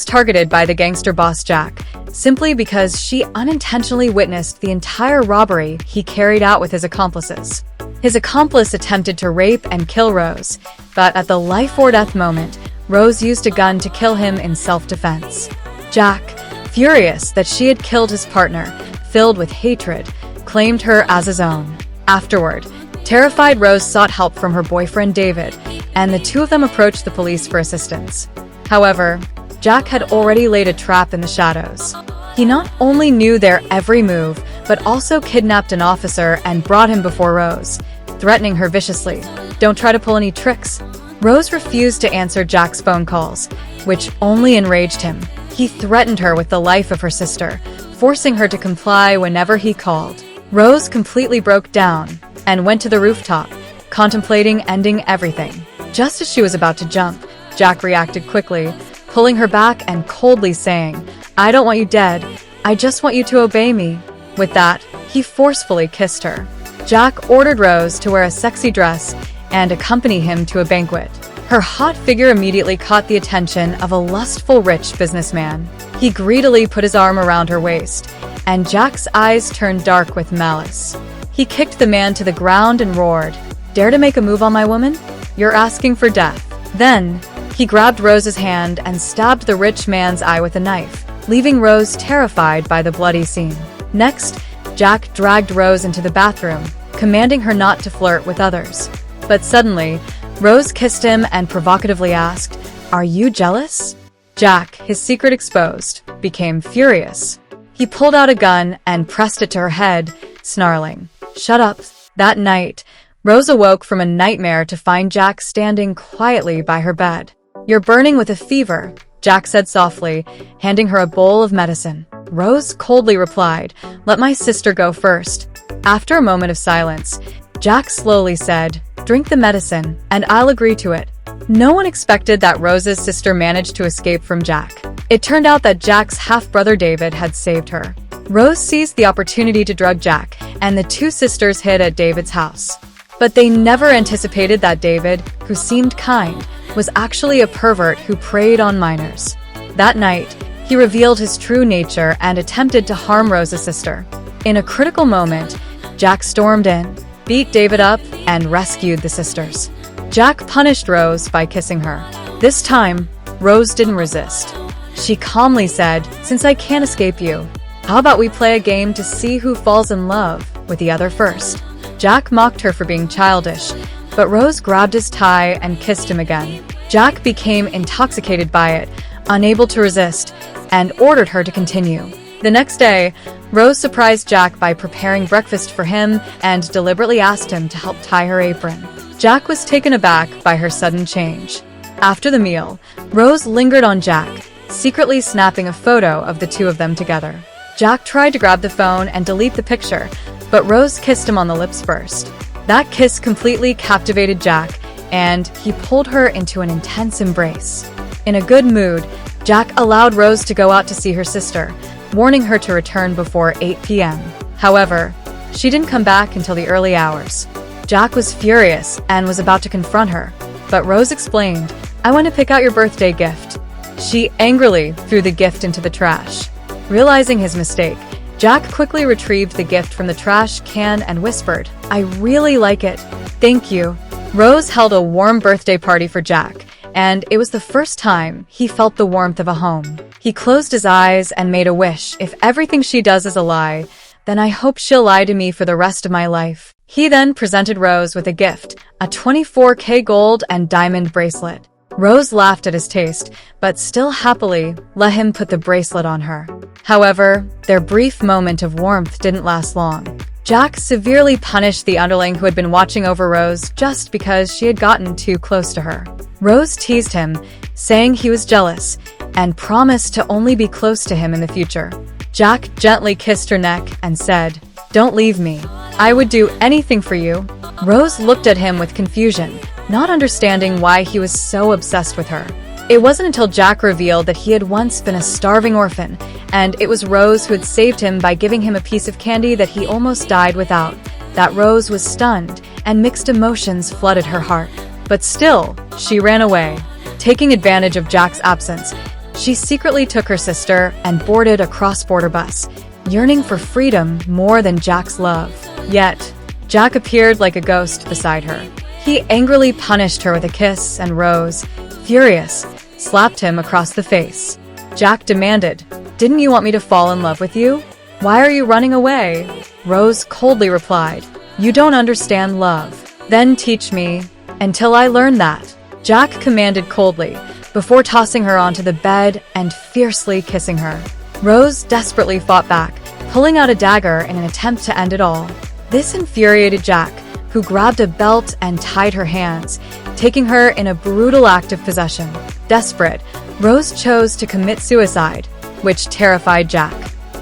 targeted by the gangster boss Jack, simply because she unintentionally witnessed the entire robbery he carried out with his accomplices. His accomplice attempted to rape and kill Rose, but at the life-or-death moment, Rose used a gun to kill him in self-defense. Jack, furious that she had killed his partner, filled with hatred, claimed her as his own. Afterward, terrified Rose sought help from her boyfriend David, and the two of them approached the police for assistance. However, Jack had already laid a trap in the shadows. He not only knew their every move, but also kidnapped an officer and brought him before Rose, threatening her viciously. "Don't try to pull any tricks." Rose refused to answer Jack's phone calls, which only enraged him. He threatened her with the life of her sister, forcing her to comply whenever he called. Rose completely broke down and went to the rooftop, contemplating ending everything. Just as she was about to jump, Jack reacted quickly, pulling her back and coldly saying, "I don't want you dead, I just want you to obey me." With that, he forcefully kissed her. Jack ordered Rose to wear a sexy dress and accompany him to a banquet. Her hot figure immediately caught the attention of a lustful rich businessman. He greedily put his arm around her waist, and Jack's eyes turned dark with malice. He kicked the man to the ground and roared, "Dare to make a move on my woman? You're asking for death." Then, he grabbed Rose's hand and stabbed the rich man's eye with a knife, leaving Rose terrified by the bloody scene. Next, Jack dragged Rose into the bathroom, commanding her not to flirt with others. But suddenly, Rose kissed him and provocatively asked, "Are you jealous?" Jack, his secret exposed, became furious. He pulled out a gun and pressed it to her head, snarling, "Shut up." That night, Rose awoke from a nightmare to find Jack standing quietly by her bed. "You're burning with a fever," Jack said softly, handing her a bowl of medicine. Rose coldly replied, "Let my sister go first." After a moment of silence, Jack slowly said, "Drink the medicine, and I'll agree to it." No one expected that Rose's sister managed to escape from Jack. It turned out that Jack's half-brother David had saved her. Rose seized the opportunity to drug Jack, and the two sisters hid at David's house. But they never anticipated that David, who seemed kind, was actually a pervert who preyed on minors. That night, he revealed his true nature and attempted to harm Rose's sister. In a critical moment, Jack stormed in, beat David up, and rescued the sisters. Jack punished Rose by kissing her. This time, Rose didn't resist. She calmly said, "Since I can't escape you, how about we play a game to see who falls in love with the other first?" Jack mocked her for being childish, but Rose grabbed his tie and kissed him again. Jack became intoxicated by it, unable to resist, and ordered her to continue. The next day, Rose surprised Jack by preparing breakfast for him and deliberately asked him to help tie her apron. Jack was taken aback by her sudden change. After the meal, Rose lingered on Jack, secretly snapping a photo of the two of them together. Jack tried to grab the phone and delete the picture, but Rose kissed him on the lips first. That kiss completely captivated Jack, and he pulled her into an intense embrace. In a good mood, Jack allowed Rose to go out to see her sister, warning her to return before 8 p.m. However, she didn't come back until the early hours. Jack was furious and was about to confront her, but Rose explained, "I want to pick out your birthday gift." She angrily threw the gift into the trash. Realizing his mistake, Jack quickly retrieved the gift from the trash can and whispered, "I really like it. Thank you." Rose held a warm birthday party for Jack, and it was the first time he felt the warmth of a home. He closed his eyes and made a wish, "If everything she does is a lie, then I hope she'll lie to me for the rest of my life." He then presented Rose with a gift, a 24K gold and diamond bracelet. Rose laughed at his taste, but still happily let him put the bracelet on her. However, their brief moment of warmth didn't last long. Jack severely punished the underling who had been watching over Rose just because she had gotten too close to her. Rose teased him, saying he was jealous, and promised to only be close to him in the future. Jack gently kissed her neck and said, "Don't leave me. I would do anything for you." Rose looked at him with confusion, not understanding why he was so obsessed with her. It wasn't until Jack revealed that he had once been a starving orphan, and it was Rose who had saved him by giving him a piece of candy that he almost died without, that Rose was stunned, and mixed emotions flooded her heart. But still, she ran away. Taking advantage of Jack's absence, She secretly took her sister and boarded a cross-border bus, yearning for freedom more than Jack's love. Yet, Jack appeared like a ghost beside her. He angrily punished her with a kiss, and Rose, furious, slapped him across the face. Jack demanded, "Didn't you want me to fall in love with you? Why are you running away?" Rose coldly replied, "You don't understand love. Then teach me, until I learn that." Jack commanded coldly, before tossing her onto the bed and fiercely kissing her. Rose desperately fought back, pulling out a dagger in an attempt to end it all. This infuriated Jack, who grabbed a belt and tied her hands, taking her in a brutal act of possession. Desperate, Rose chose to commit suicide, which terrified Jack.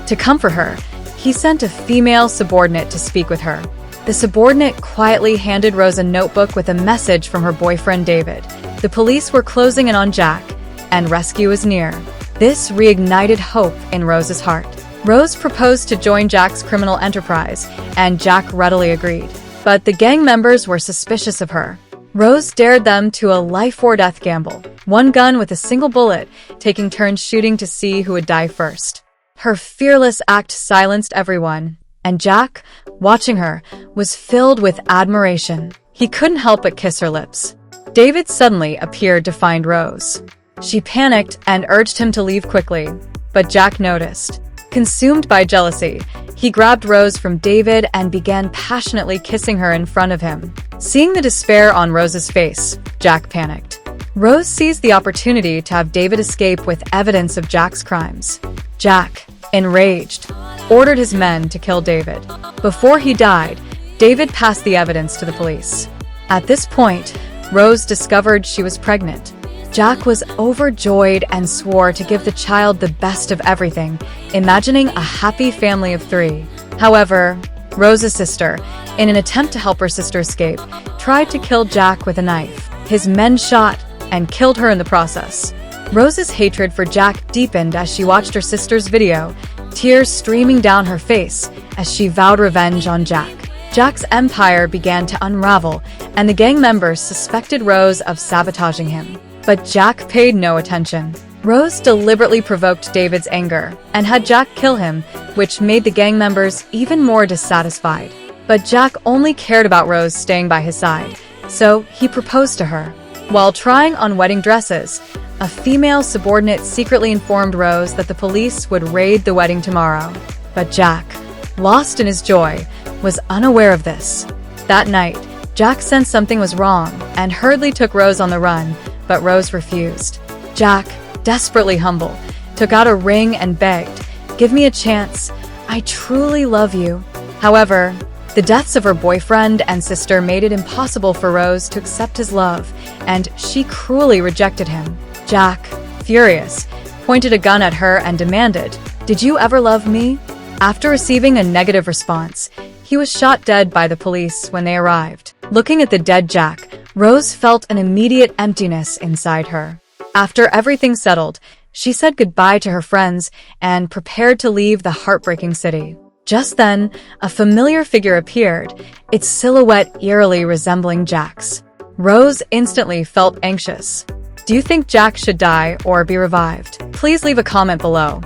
To comfort her, he sent a female subordinate to speak with her. The subordinate quietly handed Rose a notebook with a message from her boyfriend David. The police were closing in on Jack, and rescue was near. This reignited hope in Rose's heart. Rose proposed to join Jack's criminal enterprise, and Jack readily agreed. But the gang members were suspicious of her. Rose dared them to a life-or-death gamble, one gun with a single bullet, taking turns shooting to see who would die first. Her fearless act silenced everyone, and Jack, watching her, was filled with admiration. He couldn't help but kiss her lips. David suddenly appeared to find Rose. She panicked and urged him to leave quickly, but Jack noticed. Consumed by jealousy, he grabbed Rose from David and began passionately kissing her in front of him. Seeing the despair on Rose's face, Jack panicked. Rose seized the opportunity to have David escape with evidence of Jack's crimes. Jack, enraged, ordered his men to kill David. Before he died, David passed the evidence to the police. At this point, Rose discovered she was pregnant. Jack was overjoyed and swore to give the child the best of everything, imagining a happy family of 3. However, Rose's sister, in an attempt to help her sister escape, tried to kill Jack with a knife. His men shot and killed her in the process. Rose's hatred for Jack deepened as she watched her sister's video, tears streaming down her face as she vowed revenge on Jack. Jack's empire began to unravel, and the gang members suspected Rose of sabotaging him. But Jack paid no attention. Rose deliberately provoked David's anger and had Jack kill him, which made the gang members even more dissatisfied. But Jack only cared about Rose staying by his side, so he proposed to her. While trying on wedding dresses, a female subordinate secretly informed Rose that the police would raid the wedding tomorrow. But Jack, lost in his joy, was unaware of this. That night, Jack sensed something was wrong and hurriedly took Rose on the run, but Rose refused. Jack, desperately humble, took out a ring and begged, "Give me a chance. I truly love you." However, the deaths of her boyfriend and sister made it impossible for Rose to accept his love, and she cruelly rejected him. Jack, furious, pointed a gun at her and demanded, "Did you ever love me?" After receiving a negative response, he was shot dead by the police when they arrived. Looking at the dead Jack, Rose felt an immediate emptiness inside her. After everything settled, she said goodbye to her friends and prepared to leave the heartbreaking city. Just then, a familiar figure appeared, its silhouette eerily resembling Jack's. Rose instantly felt anxious. Do you think Jack should die or be revived? Please leave a comment below.